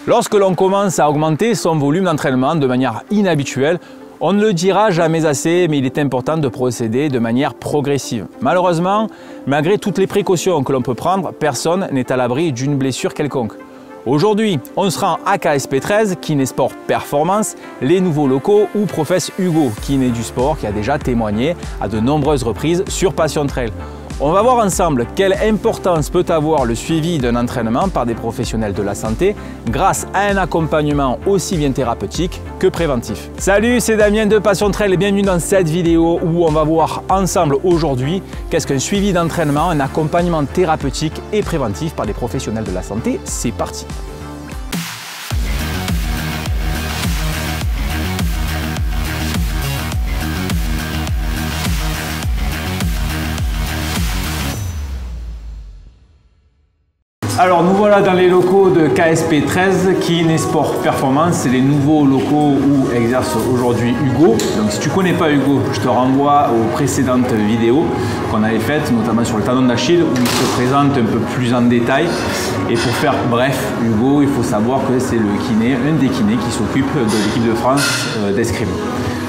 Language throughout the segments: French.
Lorsque l'on commence à augmenter son volume d'entraînement de manière inhabituelle, on ne le dira jamais assez, mais il est important de procéder de manière progressive. Malheureusement, malgré toutes les précautions que l'on peut prendre, personne n'est à l'abri d'une blessure quelconque. Aujourd'hui, on se rend à KSP13, Kinésport Performance, les nouveaux locaux où professe Hugo, kiné du sport, qui a déjà témoigné à de nombreuses reprises sur Passion Trail. On va voir ensemble quelle importance peut avoir le suivi d'un entraînement par des professionnels de la santé grâce à un accompagnement aussi bien thérapeutique que préventif. Salut, c'est Damien de Passion Trail et bienvenue dans cette vidéo où on va voir ensemble aujourd'hui qu'est-ce qu'un suivi d'entraînement, un accompagnement thérapeutique et préventif par des professionnels de la santé. C'est parti! Alors nous voilà dans les locaux de KSP13, Kinésport Performance, c'est les nouveaux locaux où exerce aujourd'hui Hugo. Donc si tu ne connais pas Hugo, je te renvoie aux précédentes vidéos qu'on avait faites, notamment sur le tendon d'Achille, où il se présente un peu plus en détail. Et pour faire bref, Hugo, il faut savoir que c'est le kiné, un des kinés qui s'occupe de l'équipe de France d'escrime.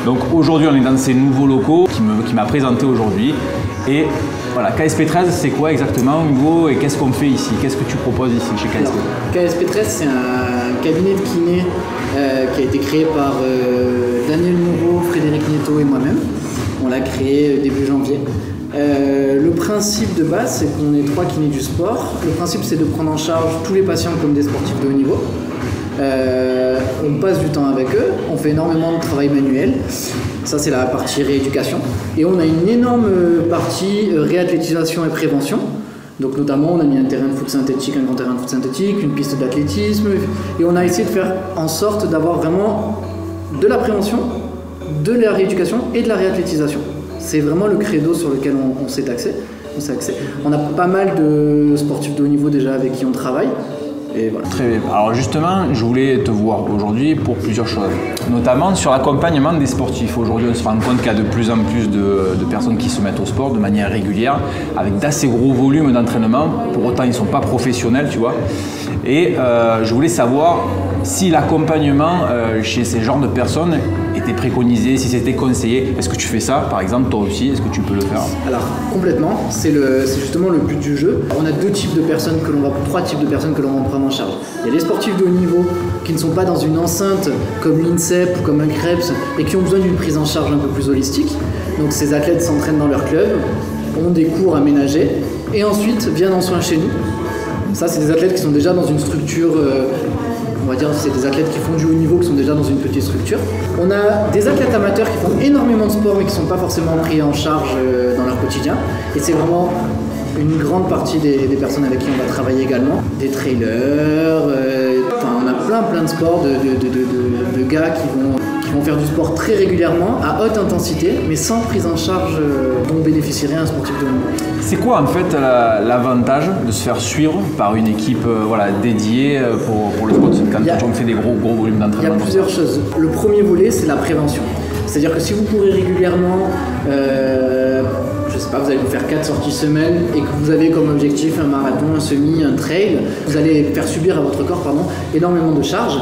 Donc aujourd'hui on est dans ces nouveaux locaux qui m'a présenté aujourd'hui. Et voilà, KSP13, c'est quoi exactement, Hugo, et qu'est-ce qu'on fait ici? Qu'est-ce que tu proposes ici chez KSP? KSP13, c'est un cabinet de kiné qui a été créé par Daniel Moreau, Frédéric Nieto et moi-même. On l'a créé début janvier. Le principe de base, c'est qu'on est 3 kinés du sport. Le principe, c'est de prendre en charge tous les patients comme des sportifs de haut niveau. On passe du temps avec eux, on fait énormément de travail manuel. Ça, c'est la partie rééducation. Et on a une énorme partie réathlétisation et prévention. Donc notamment, on a mis un terrain de foot synthétique, un grand terrain de foot synthétique, une piste d'athlétisme. Et on a essayé de faire en sorte d'avoir vraiment de la prévention, de la rééducation et de la réathlétisation. C'est vraiment le credo sur lequel on s'est axé. On a pas mal de sportifs de haut niveau déjà avec qui on travaille. Et voilà. Très bien. Alors justement, je voulais te voir aujourd'hui pour plusieurs choses, notamment sur l'accompagnement des sportifs. Aujourd'hui, on se rend compte qu'il y a de plus en plus de personnes qui se mettent au sport de manière régulière, avec d'assez gros volumes d'entraînement. Pour autant, ils ne sont pas professionnels, tu vois. Et je voulais savoir si l'accompagnement chez ces genres de personnes était préconisé, si c'était conseillé. Est-ce que tu fais ça, par exemple, toi aussi? Est-ce que tu peux le faire? Alors, complètement. C'est justement le but du jeu. On a trois types de personnes que l'on va prendre en charge. Il y a les sportifs de haut niveau qui ne sont pas dans une enceinte comme l'INSEP ou comme un Krebs et qui ont besoin d'une prise en charge un peu plus holistique. Donc, ces athlètes s'entraînent dans leur club, ont des cours aménagés et ensuite viennent en soins chez nous. Ça, c'est des athlètes qui sont déjà dans une structure, on va dire, c'est des athlètes qui font du haut niveau, qui sont déjà dans une petite structure. On a des athlètes amateurs qui font énormément de sport mais qui ne sont pas forcément pris en charge dans leur quotidien. Et c'est vraiment une grande partie des personnes avec qui on va travailler également. Des trailers, on a plein de sports, de gars qui vont faire du sport très régulièrement, à haute intensité, mais sans prise en charge dont bénéficierait un sportif de haut niveau. C'est quoi en fait l'avantage de se faire suivre par une équipe dédiée pour le sport quand on fait des gros volumes d'entraînement? Il y a plusieurs choses. Le premier volet, c'est la prévention. C'est-à-dire que si vous courez régulièrement, je sais pas, vous allez vous faire 4 sorties semaine et que vous avez comme objectif un marathon, un semi, un trail, vous allez faire subir à votre corps énormément de charges.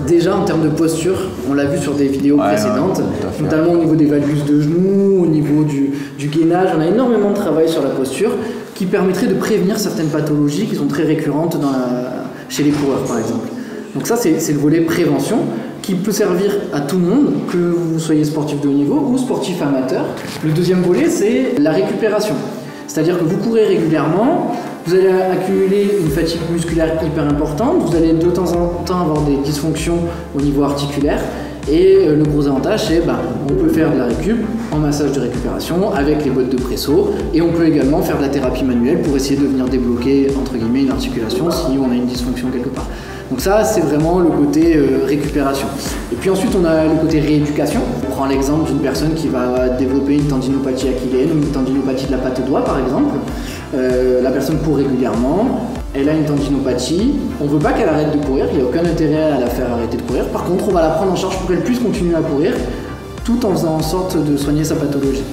Déjà en termes de posture, on l'a vu sur des vidéos précédentes, notamment au niveau des valgus de genoux, au niveau du gainage, on a énormément de travail sur la posture qui permettrait de prévenir certaines pathologies qui sont très récurrentes chez les coureurs par exemple. Donc ça c'est le volet prévention qui peut servir à tout le monde, que vous soyez sportif de haut niveau ou sportif amateur. Le deuxième volet, c'est la récupération. C'est-à-dire que vous courez régulièrement, vous allez accumuler une fatigue musculaire hyper importante, vous allez de temps en temps avoir des dysfonctions au niveau articulaire. Et le gros avantage, c'est on peut faire de la récup en massage de récupération avec les bottes de presso et on peut également faire de la thérapie manuelle pour essayer de venir débloquer entre guillemets une articulation si on a une dysfonction quelque part. Donc ça, c'est vraiment le côté récupération. Et puis ensuite, on a le côté rééducation. On prend l'exemple d'une personne qui va développer une tendinopathie achilléenne ou une tendinopathie de la patte doigt, par exemple. La personne court régulièrement, elle a une tendinopathie. On ne veut pas qu'elle arrête de courir, il n'y a aucun intérêt à la faire arrêter de courir. Par contre, on va la prendre en charge pour qu'elle puisse continuer à courir, tout en faisant en sorte de soigner sa pathologie.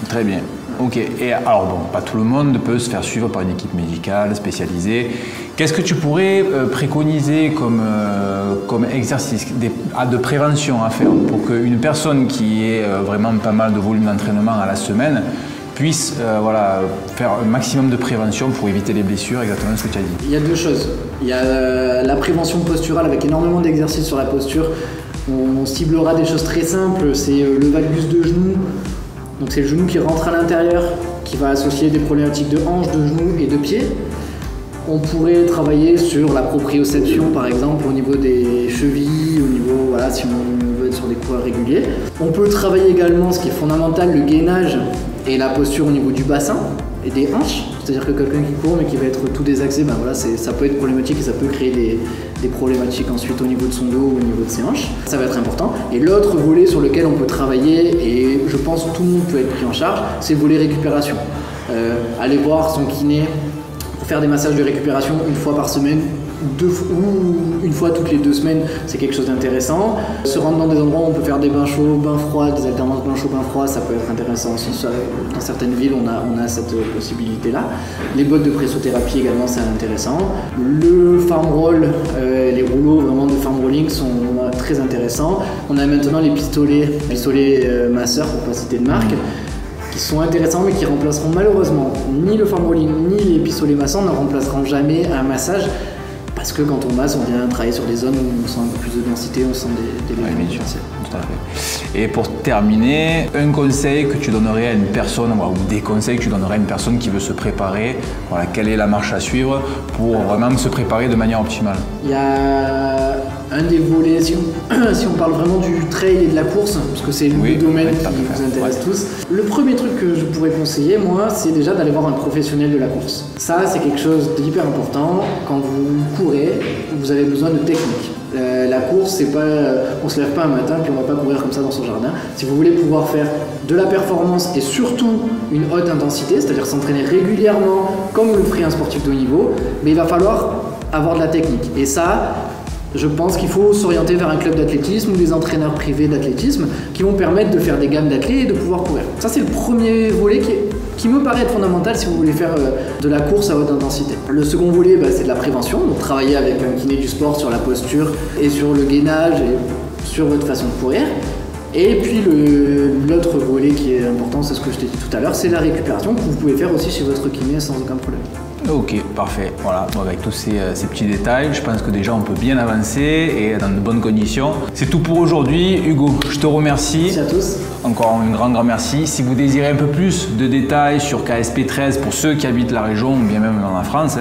Très bien. Ok, et alors bon, pas tout le monde peut se faire suivre par une équipe médicale spécialisée. Qu'est-ce que tu pourrais préconiser comme exercice de prévention à faire pour qu'une personne qui ait vraiment pas mal de volume d'entraînement à la semaine puisse faire un maximum de prévention pour éviter les blessures, exactement ce que tu as dit? Il y a deux choses. Il y a la prévention posturale avec énormément d'exercices sur la posture. On ciblera des choses très simples, c'est le valgus de genou. Donc c'est le genou qui rentre à l'intérieur, qui va associer des problématiques de hanche, de genou et de pied. On pourrait travailler sur la proprioception par exemple au niveau des chevilles, au niveau, si on veut être sur des coureurs réguliers. On peut travailler également, ce qui est fondamental, le gainage et la posture au niveau du bassin et des hanches. C'est-à-dire que quelqu'un qui court mais qui va être tout désaxé, ça peut être problématique et ça peut créer des problématiques ensuite au niveau de son dos ou au niveau de ses hanches. Ça va être important. Et l'autre volet sur lequel on peut travailler, et je pense que tout le monde peut être pris en charge, c'est le volet récupération. Aller voir son kiné pour faire des massages de récupération une fois par semaine, ou une fois toutes les 2 semaines, c'est quelque chose d'intéressant. Se rendre dans des endroits où on peut faire des bains chauds, bains froids, des alternances bains chauds, bains froids, ça peut être intéressant aussi. Dans certaines villes, on a cette possibilité-là. Les bottes de pressothérapie également, c'est intéressant. Le farm roll, les rouleaux vraiment de farm rolling sont très intéressants. On a maintenant les pistolets masseurs, pour ne pas citer de marque, qui sont intéressants mais qui remplaceront malheureusement ni le farm rolling ni les pistolets massants ne remplaceront jamais un massage. Parce que quand on masse, on vient travailler sur des zones où on sent un peu plus de densité, on sent des lésions. Tout à fait. Et pour terminer, un conseil que tu donnerais à une personne, ou des conseils que tu donnerais à une personne qui veut se préparer, quelle est la marche à suivre pour vraiment se préparer de manière optimale? Il y a un des volets, si on parle vraiment du trail et de la course, parce que c'est le domaine qui vous intéresse tous. Le premier truc que je pourrais conseiller, moi, c'est déjà d'aller voir un professionnel de la course. Ça, c'est quelque chose d'hyper important. Quand vous courez, vous avez besoin de technique. La course, c'est pas, on se lève pas un matin puis on va pas courir comme ça dans son jardin. Si vous voulez pouvoir faire de la performance et surtout une haute intensité, c'est-à-dire s'entraîner régulièrement comme le ferait un sportif de haut niveau, mais il va falloir avoir de la technique. Et ça, je pense qu'il faut s'orienter vers un club d'athlétisme ou des entraîneurs privés d'athlétisme qui vont permettre de faire des gammes d'athlètes et de pouvoir courir. Ça, c'est le premier volet qui me paraît être fondamental si vous voulez faire de la course à haute intensité. Le second volet, c'est de la prévention, donc travailler avec un kiné du sport sur la posture et sur le gainage et sur votre façon de courir. Et puis l'autre volet qui est important, c'est ce que je t'ai dit tout à l'heure, c'est la récupération que vous pouvez faire aussi chez votre kiné sans aucun problème. Ok, parfait. Voilà, avec tous ces petits détails, je pense que déjà on peut bien avancer et dans de bonnes conditions. C'est tout pour aujourd'hui. Hugo, je te remercie. Merci à tous. Encore un grand merci. Si vous désirez un peu plus de détails sur KSP 13 pour ceux qui habitent la région ou bien même dans la France,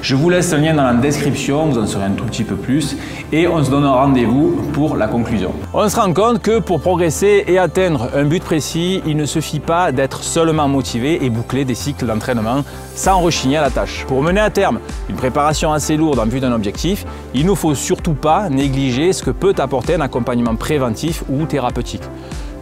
je vous laisse un lien dans la description, vous en saurez un tout petit peu plus et on se donne un rendez-vous pour la conclusion. On se rend compte que pour progresser et atteindre un but précis, il ne suffit pas d'être seulement motivé et boucler des cycles d'entraînement sans rechigner à la tâche. Pour mener à terme une préparation assez lourde en vue d'un objectif, il ne faut surtout pas négliger ce que peut apporter un accompagnement préventif ou thérapeutique.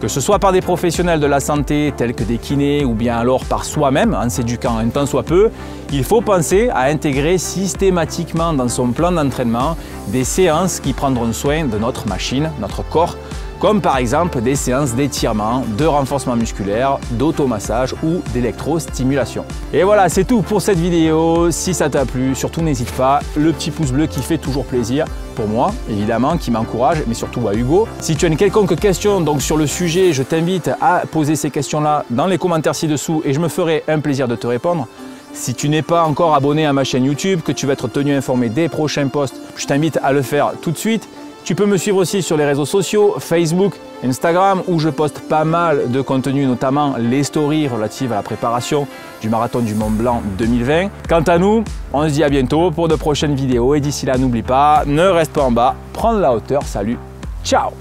Que ce soit par des professionnels de la santé tels que des kinés ou bien alors par soi-même en s'éduquant un tant soit peu, il faut penser à intégrer systématiquement dans son plan d'entraînement des séances qui prendront soin de notre machine, notre corps, comme par exemple des séances d'étirement, de renforcement musculaire, d'automassage ou d'électrostimulation. Et voilà, c'est tout pour cette vidéo. Si ça t'a plu, surtout n'hésite pas, le petit pouce bleu qui fait toujours plaisir pour moi, évidemment, qui m'encourage, mais surtout à Hugo. Si tu as une quelconque question donc, sur le sujet, je t'invite à poser ces questions-là dans les commentaires ci-dessous et je me ferai un plaisir de te répondre. Si tu n'es pas encore abonné à ma chaîne YouTube, que tu vas être tenu informé des prochains posts, je t'invite à le faire tout de suite. Tu peux me suivre aussi sur les réseaux sociaux, Facebook, Instagram, où je poste pas mal de contenu, notamment les stories relatives à la préparation du Marathon du Mont Blanc 2020. Quant à nous, on se dit à bientôt pour de prochaines vidéos et d'ici là, n'oublie pas, ne reste pas en bas, prends de la hauteur, salut, ciao!